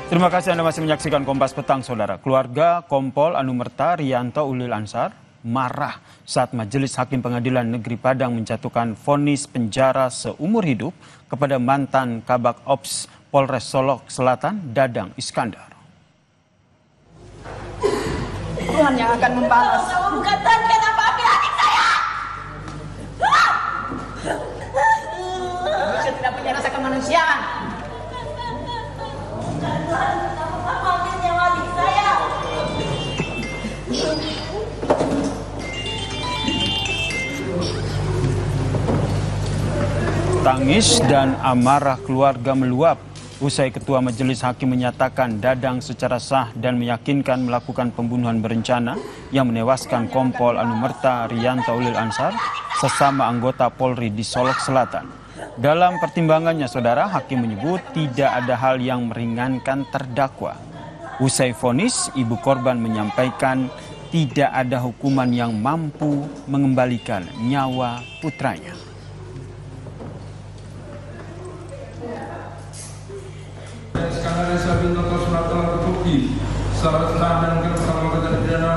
Terima kasih Anda masih menyaksikan Kompas Petang, Saudara. Keluarga Kompol Anumerta Riyanto Ulil Ansar marah saat Majelis Hakim Pengadilan Negeri Padang menjatuhkan vonis penjara seumur hidup kepada mantan Kabak Ops Polres Solok Selatan, Dadang Iskandar. Tuhan yang akan membalas. Katakan apa ambil adik saya? Manusia tidak punya rasa kemanusiaan. Ambil nyawa adik saya. Tangis dan amarah keluarga meluap usai Ketua Majelis Hakim menyatakan Dadang secara sah dan meyakinkan melakukan pembunuhan berencana yang menewaskan Kompol Anumerta Riyanto Ulil Ansar, sesama anggota Polri di Solok Selatan. Dalam pertimbangannya, Saudara, Hakim menyebut tidak ada hal yang meringankan terdakwa. Usai vonis, ibu korban menyampaikan tidak ada hukuman yang mampu mengembalikan nyawa putranya. serta dan bersama ketentuan pidana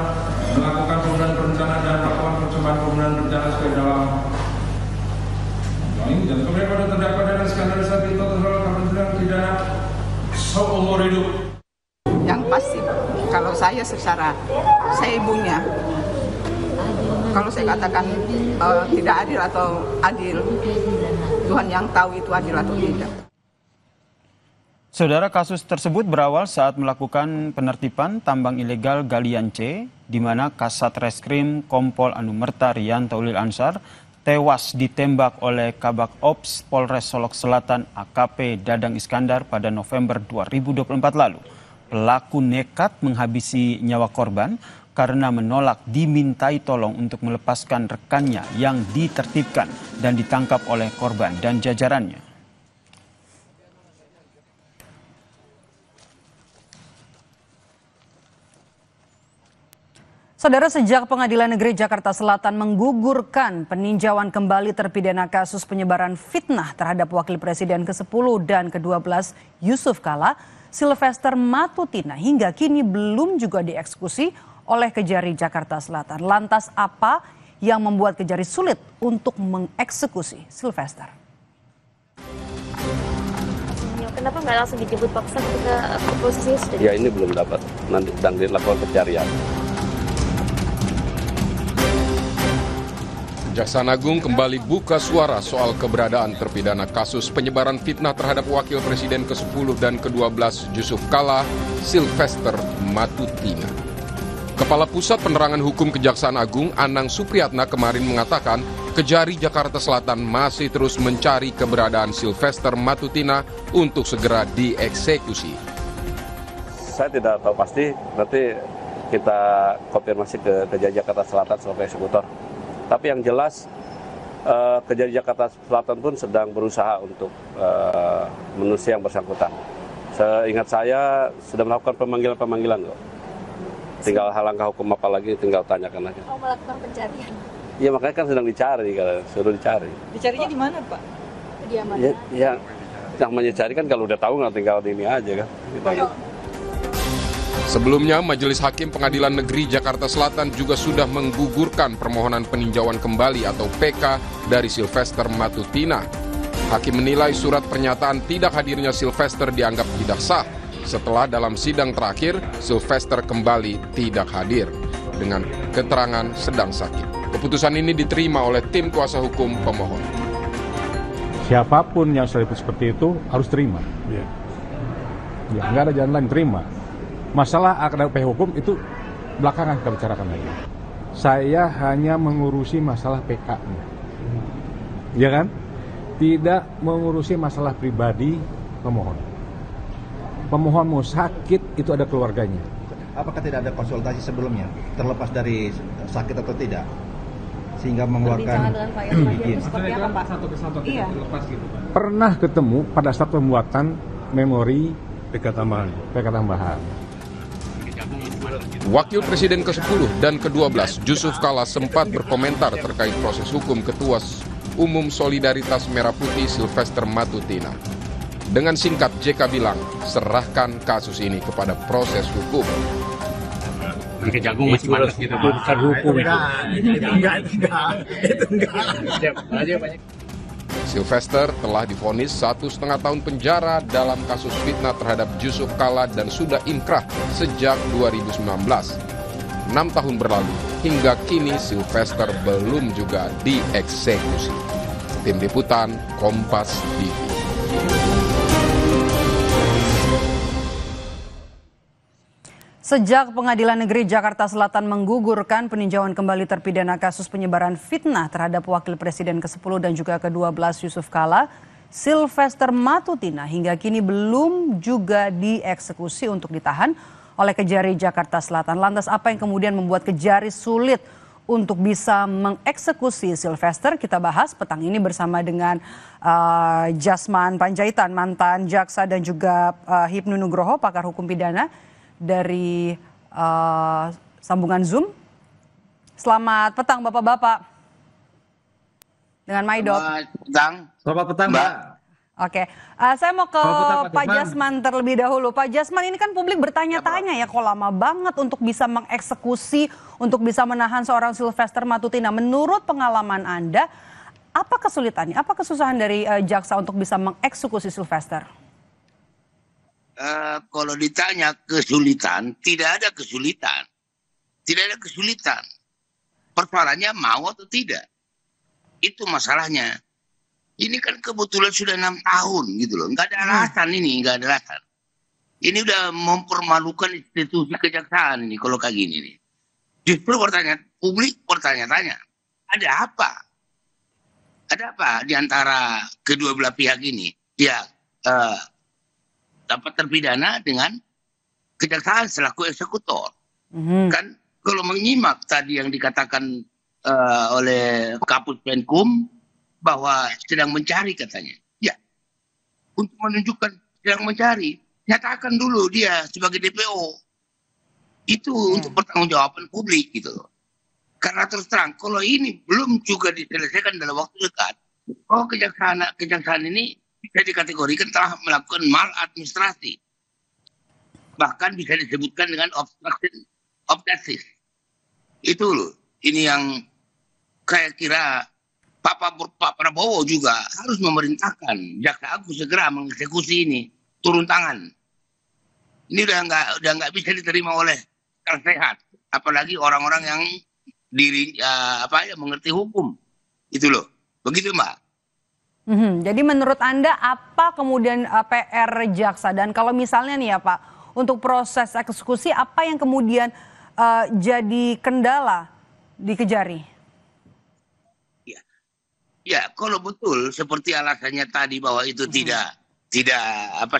melakukan pembunuhan berencana dan melakukan percobaan pembunuhan berencana sebagai dalam. Dan kemudian pada terdakwa Dadang Iskandar Sabito terhadap pembunuhan pidana seumur hidup. Yang pasti kalau saya ibunya, kalau saya katakan tidak adil atau adil, Tuhan yang tahu itu adil atau tidak. Saudara, kasus tersebut berawal saat melakukan penertiban tambang ilegal galian C, di mana Kasat Reskrim Kompol Anumerta Riyanto Ulil Ansar tewas ditembak oleh Kabak Ops Polres Solok Selatan AKP Dadang Iskandar pada November 2024 lalu. Pelaku nekat menghabisi nyawa korban karena menolak dimintai tolong untuk melepaskan rekannya yang ditertibkan dan ditangkap oleh korban dan jajarannya. Saudara, sejak Pengadilan Negeri Jakarta Selatan menggugurkan peninjauan kembali terpidana kasus penyebaran fitnah terhadap Wakil Presiden ke-10 dan ke-12 Yusuf Kala, Sylvester Matutina hingga kini belum juga dieksekusi oleh Kejari Jakarta Selatan. Lantas apa yang membuat Kejari sulit untuk mengeksekusi Sylvester? Kenapa nggak langsung dijemput paksa ke posisi sudah? Ya, ini belum dapat, nanti sedang dilakukan pencarian. Kejaksaan Agung kembali buka suara soal keberadaan terpidana kasus penyebaran fitnah terhadap Wakil Presiden ke-10 dan ke-12 Yusuf Kala, Sylvester Matutina. Kepala Pusat Penerangan Hukum Kejaksaan Agung, Anang Supriyatna, kemarin mengatakan Kejari Jakarta Selatan masih terus mencari keberadaan Sylvester Matutina untuk segera dieksekusi. Saya tidak tahu pasti, nanti kita konfirmasi ke Kejari Jakarta Selatan sebagai eksekutor. Tapi yang jelas Kejari Jakarta Selatan pun sedang berusaha untuk menusuk yang bersangkutan. Seingat saya sudah melakukan pemanggilan kok. Tinggal hal langkah hukum apa lagi, tinggal tanyakan aja. Oh, melakukan pencarian? Iya, makanya kan sedang dicari, kalau suruh dicari. Dicarinya di mana, Pak? Kediaman. Ya, yang mencari kan kalau udah tahu nggak tinggal di ini aja kan. Gitu. Sebelumnya, Majelis Hakim Pengadilan Negeri Jakarta Selatan juga sudah menggugurkan permohonan peninjauan kembali atau PK dari Sylvester Matutina. Hakim menilai surat pernyataan tidak hadirnya Sylvester dianggap tidak sah setelah dalam sidang terakhir Sylvester kembali tidak hadir dengan keterangan sedang sakit. Keputusan ini diterima oleh tim kuasa hukum pemohon. Siapapun yang seperti itu harus terima. Ya, nggak ada jalan lain, terima. Masalah AKP hukum itu belakangan kita bicarakan lagi. Saya hanya mengurusi masalah PK-nya, ya kan? Tidak mengurusi masalah pribadi pemohon. Pemohon mau sakit itu ada keluarganya. Apakah tidak ada konsultasi sebelumnya, terlepas dari sakit atau tidak, sehingga mengeluarkan izin? Seperti apa, Pak? Iya. Pernah ketemu pada saat pembuatan memori PK tambahan. Wakil Presiden ke-10 dan ke-12 Yusuf Kala sempat berkomentar terkait proses hukum Ketua Umum Solidaritas Merah Putih Sylvester Matutina. Dengan singkat, JK bilang, serahkan kasus ini kepada proses hukum. Kejagung masih males gitu, bukan hukum. Sylvester telah divonis 1,5 tahun penjara dalam kasus fitnah terhadap Yusuf Kala dan sudah inkrah sejak 2019. 6 tahun berlalu, hingga kini Sylvester belum juga dieksekusi. Tim Liputan, Kompas TV. Sejak Pengadilan Negeri Jakarta Selatan menggugurkan peninjauan kembali terpidana kasus penyebaran fitnah terhadap Wakil Presiden ke-10 dan juga ke-12 Yusuf Kala, Sylvester Matutina hingga kini belum juga dieksekusi untuk ditahan oleh Kejari Jakarta Selatan. Lantas apa yang kemudian membuat Kejari sulit untuk bisa mengeksekusi Sylvester? Kita bahas petang ini bersama dengan Jasman Panjaitan, mantan jaksa, dan juga Hipnu Nugroho, pakar hukum pidana dari sambungan Zoom. Selamat petang Bapak-Bapak. Dengan Maidot. Selamat petang Mbak. Oke, saya mau ke Pak Jasman terlebih dahulu. Pak Jasman, ini kan publik bertanya-tanya ya, kok lama banget untuk bisa mengeksekusi, untuk bisa menahan seorang Sylvester Matutina. Menurut pengalaman Anda, apa kesulitannya, apa kesusahan dari jaksa untuk bisa mengeksekusi Sylvester? Kalau ditanya kesulitan, tidak ada kesulitan. Tidak ada kesulitan. Persoalannya mau atau tidak. Itu masalahnya. Ini kan kebetulan sudah 6 tahun gitu loh. Nggak ada alasan ini, nggak ada alasan. Ini udah mempermalukan institusi kejaksaan ini kalau kayak gini nih. Justru publik bertanya-tanya, ada apa? Ada apa di antara kedua belah pihak ini? Ya, dapat terpidana dengan kejaksaan selaku eksekutor. Kan kalau menyimak tadi yang dikatakan oleh Kapus Penkum bahwa sedang mencari katanya. Ya, untuk menunjukkan sedang mencari, nyatakan dulu dia sebagai DPO. Itu untuk pertanggungjawaban publik gitu loh. Karena terus terang, kalau ini belum juga diselesaikan dalam waktu dekat, kejaksaan ini bisa dikategorikan telah melakukan maladministrasi. Bahkan bisa disebutkan dengan obstruction of justice. Itu loh. Ini yang saya kira Pak Prabowo juga harus memerintahkan Jaksa Agung segera mengeksekusi ini, turun tangan. Ini udah nggak bisa diterima oleh akal sehat, apalagi orang-orang yang mengerti hukum. Itu loh. Begitu Mbak. Jadi menurut Anda apa kemudian PR jaksa, dan kalau misalnya nih ya Pak, untuk proses eksekusi apa yang kemudian jadi kendala di Kejari? Ya, kalau betul seperti alasannya tadi bahwa itu tidak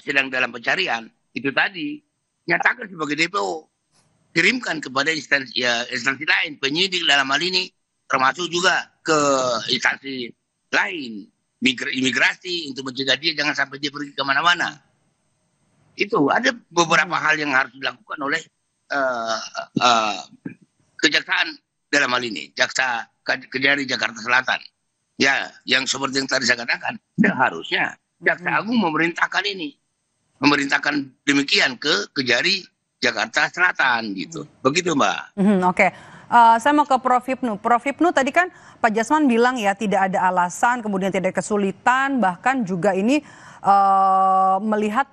sedang dalam pencarian, itu tadi nyatakan sebagai DPO, kirimkan kepada instansi lain, penyidik dalam hal ini, termasuk juga ke instansi lain, imigrasi, untuk mencegah dia jangan sampai dia pergi kemana-mana. Itu ada beberapa hal yang harus dilakukan oleh kejaksaan dalam hal ini, Jaksa Kejari Jakarta Selatan. Ya, yang seperti yang tadi saya katakan, seharusnya Jaksa Agung memerintahkan demikian ke Kejari Jakarta Selatan gitu. Begitu Mbak. Oke. Saya mau ke Prof. Hipnu. Prof. Hipnu, tadi kan Pak Jasman bilang ya tidak ada alasan, kemudian tidak ada kesulitan, bahkan juga ini melihat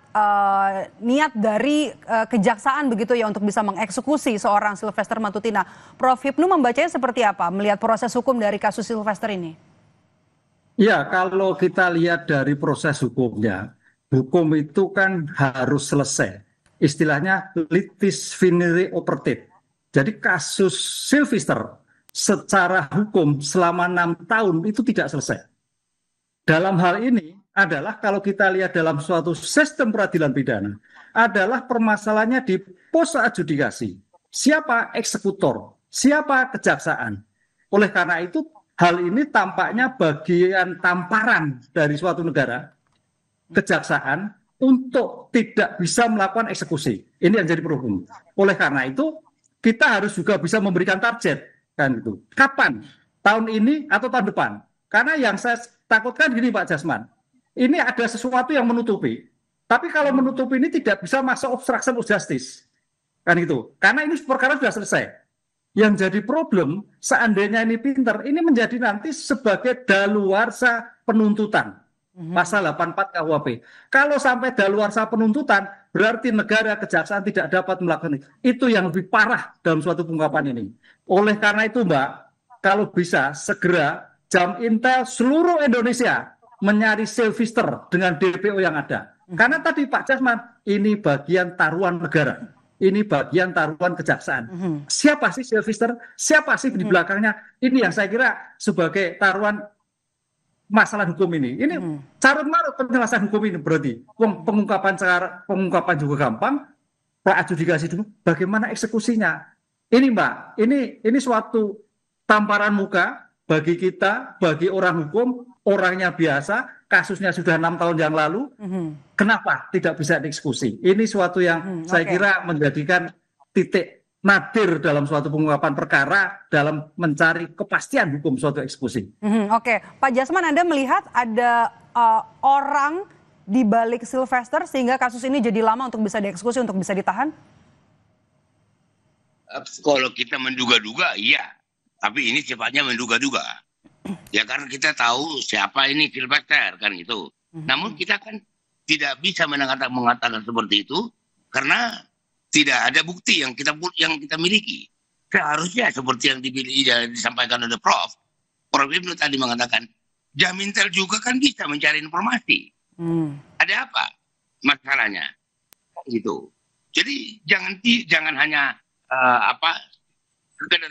niat dari kejaksaan begitu ya untuk bisa mengeksekusi seorang Sylvester Matutina. Prof. Hipnu membacanya seperti apa melihat proses hukum dari kasus Sylvester ini? Ya, kalau kita lihat dari proses hukumnya, hukum itu kan harus selesai. Istilahnya litis finire operative. Jadi kasus Sylvester secara hukum selama 6 tahun itu tidak selesai. Dalam hal ini adalah kalau kita lihat dalam suatu sistem peradilan pidana, adalah permasalahannya di pos adjudikasi. Siapa eksekutor? Siapa kejaksaan? Oleh karena itu, hal ini tampaknya bagian tamparan dari suatu negara, kejaksaan, untuk tidak bisa melakukan eksekusi. Ini yang jadi problem. Oleh karena itu, kita harus juga bisa memberikan target. Kan itu. Kapan? Tahun ini atau tahun depan? Karena yang saya takutkan gini Pak Jasman, ini ada sesuatu yang menutupi. Tapi kalau menutupi ini tidak bisa masuk obstruction of justice. Kan itu. Karena ini perkara sudah selesai. Yang jadi problem, seandainya ini pinter, ini menjadi nanti sebagai daluarsa penuntutan. Pasal 84 KUHP. Kalau sampai daluarsa penuntutan, berarti negara kejaksaan tidak dapat melakukan itu yang lebih parah dalam suatu pengungkapan ini. Oleh karena itu, Mbak, kalau bisa segera Jam Intel seluruh Indonesia mencari Sylvester dengan DPO yang ada. Karena tadi Pak Jasman, ini bagian taruhan negara. Ini bagian taruhan kejaksaan. Siapa sih Sylvester? Siapa sih di belakangnya? Ini yang saya kira sebagai taruhan masalah hukum ini. Ini carut marut penjelasan hukum ini berarti. Pengungkapan juga gampang, adjudikasi dulu. Bagaimana eksekusinya? Ini Mbak, ini suatu tamparan muka bagi kita, bagi orang hukum, orangnya biasa, kasusnya sudah 6 tahun yang lalu. Kenapa tidak bisa dieksekusi? Ini suatu yang saya kira menjadikan titik nadir dalam suatu pengungkapan perkara dalam mencari kepastian hukum suatu eksekusi. Oke, Pak Jasman, Anda melihat ada orang di balik Sylvester sehingga kasus ini jadi lama untuk bisa dieksekusi, untuk bisa ditahan? Kalau kita menduga-duga, iya. Tapi ini sifatnya menduga-duga. Ya karena kita tahu siapa ini Sylvester, kan itu. Namun kita kan tidak bisa mengatakan seperti itu karena tidak ada bukti yang kita miliki. Seharusnya seperti yang disampaikan oleh Prof Ibnu tadi mengatakan, Jam Intel juga kan bisa mencari informasi. Ada apa masalahnya? Gitu. Jadi jangan hanya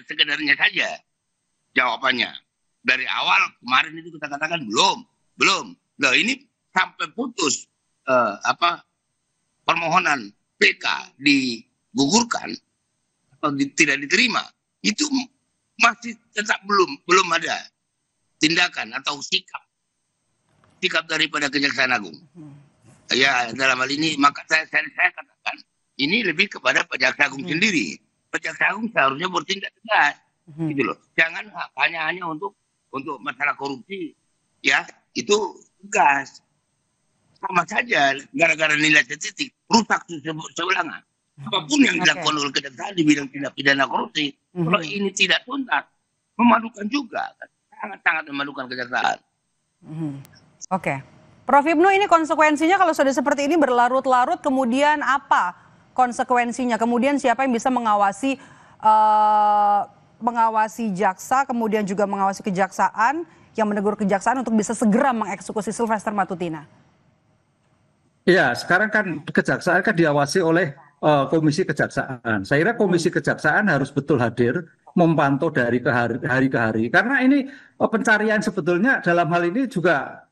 sekedarnya saja jawabannya. Dari awal kemarin itu kita katakan belum. Nah ini sampai putus permohonan PK digugurkan atau tidak diterima, itu masih tetap belum ada tindakan atau sikap daripada Kejaksaan Agung. Ya dalam hal ini maka saya katakan ini lebih kepada Jaksa Agung sendiri. Jaksa Agung seharusnya bertindak tegas, gitu loh. Jangan hanya untuk masalah korupsi, ya itu tegas. Sama saja gara-gara nilai titik rusak sebelangan. Apapun yang dilakukan oleh kejaksaan di bidang tindak pidana korupsi, kalau ini tidak tuntas, memalukan juga, sangat-sangat memalukan kejaksaan. Oke, Prof Ibnu, ini konsekuensinya kalau sudah seperti ini berlarut-larut, kemudian apa konsekuensinya? Kemudian siapa yang bisa mengawasi jaksa, kemudian juga mengawasi kejaksaan, yang menegur kejaksaan untuk bisa segera mengeksekusi Sylvester Matutina? Ya, sekarang kan kejaksaan kan diawasi oleh Komisi Kejaksaan. Saya kira Komisi Kejaksaan harus betul hadir, memantau dari hari ke hari. Karena ini pencarian sebetulnya dalam hal ini juga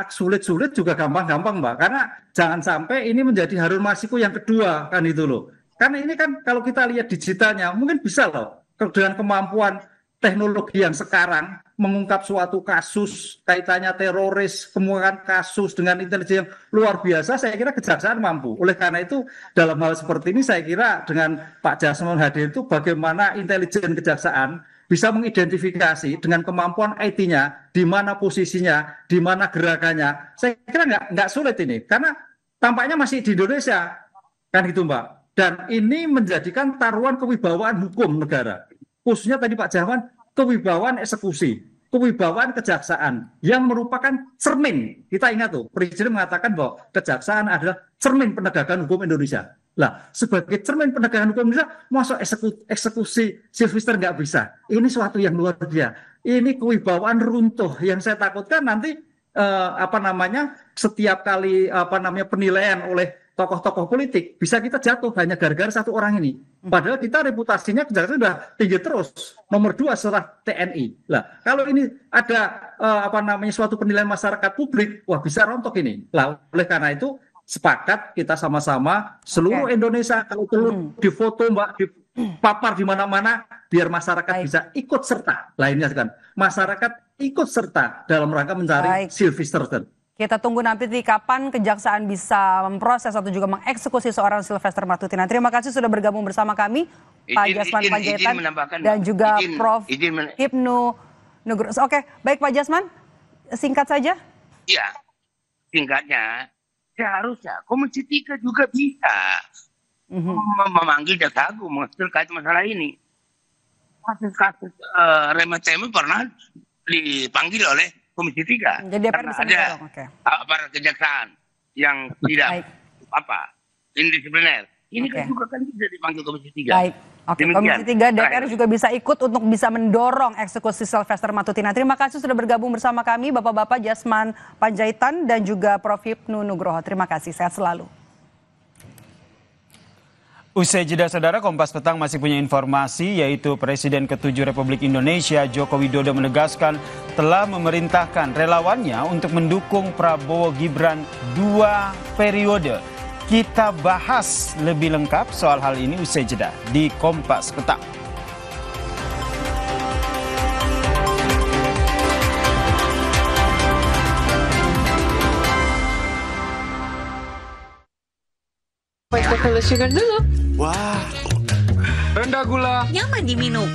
sulit-sulit juga gampang-gampang, Mbak. Karena jangan sampai ini menjadi Harun Masiku yang kedua, kan itu loh. Karena ini kan kalau kita lihat digitalnya, mungkin bisa loh. Dengan kemampuan teknologi yang sekarang mengungkap suatu kasus kaitannya teroris, kemudian kasus dengan intelijen yang luar biasa, saya kira kejaksaan mampu. Oleh karena itu dalam hal seperti ini saya kira dengan Pak Jasman hadir itu bagaimana intelijen kejaksaan bisa mengidentifikasi dengan kemampuan IT-nya, di mana posisinya, di mana gerakannya. Saya kira nggak sulit ini, karena tampaknya masih di Indonesia, kan gitu Mbak. Dan ini menjadikan taruhan kewibawaan hukum negara. Khususnya tadi Pak Jasman, kewibawaan eksekusi, kewibawaan kejaksaan yang merupakan cermin. Kita ingat tuh, Presiden mengatakan bahwa kejaksaan adalah cermin penegakan hukum Indonesia. Lah, sebagai cermin penegakan hukum Indonesia, masuk eksekusi Sylvester nggak bisa. Ini suatu yang luar biasa. Ini kewibawaan runtuh yang saya takutkan nanti setiap kali penilaian oleh tokoh-tokoh politik bisa kita jatuh hanya gara-gara satu orang ini. Padahal kita reputasinya kejaksaan sudah tinggi terus, nomor 2 setelah TNI. Lah, kalau ini ada suatu penilaian masyarakat publik, wah bisa rontok ini. Lah, oleh karena itu sepakat kita sama-sama seluruh Indonesia kalau perlu difoto Mbak, dipapar di mana-mana biar masyarakat bisa ikut serta. Lainnya kan masyarakat ikut serta dalam rangka mencari Sylvester. Kita tunggu nanti kapan kejaksaan bisa memproses atau juga mengeksekusi seorang Sylvester Matutina. Terima kasih sudah bergabung bersama kami, Pak Jasman Panjaitan dan juga Prof Ibnu Nugroho. Oke, baik Pak Jasman, singkat saja. Iya, tingkatnya, seharusnya Komisi 3 juga bisa memanggil Jaksa Agung terkait masalah ini. Kasus-kasus remeh-temeh pernah dipanggil oleh Komisi 3. Jadi DPR bisa mendorong, oke. Aparat kejaksaan yang tidak indisipliner. Ini kan juga kan bisa dipanggil Komisi 3. Baik. Oke, Komisi 3 DPR juga bisa ikut untuk bisa mendorong eksekusi Sylvester Matutina. Terima kasih sudah bergabung bersama kami Bapak-bapak Jasman Panjaitan dan juga Prof. Hipnu Nugroho. Terima kasih, sehat selalu. Usai jeda saudara, Kompas Petang masih punya informasi yaitu Presiden ke-7 Republik Indonesia Joko Widodo menegaskan telah memerintahkan relawannya untuk mendukung Prabowo Gibran 2 periode. Kita bahas lebih lengkap soal hal ini usai jeda di Kompas Petang. Pakai sugar dulu. Wah, rendah gula. Nyaman diminum.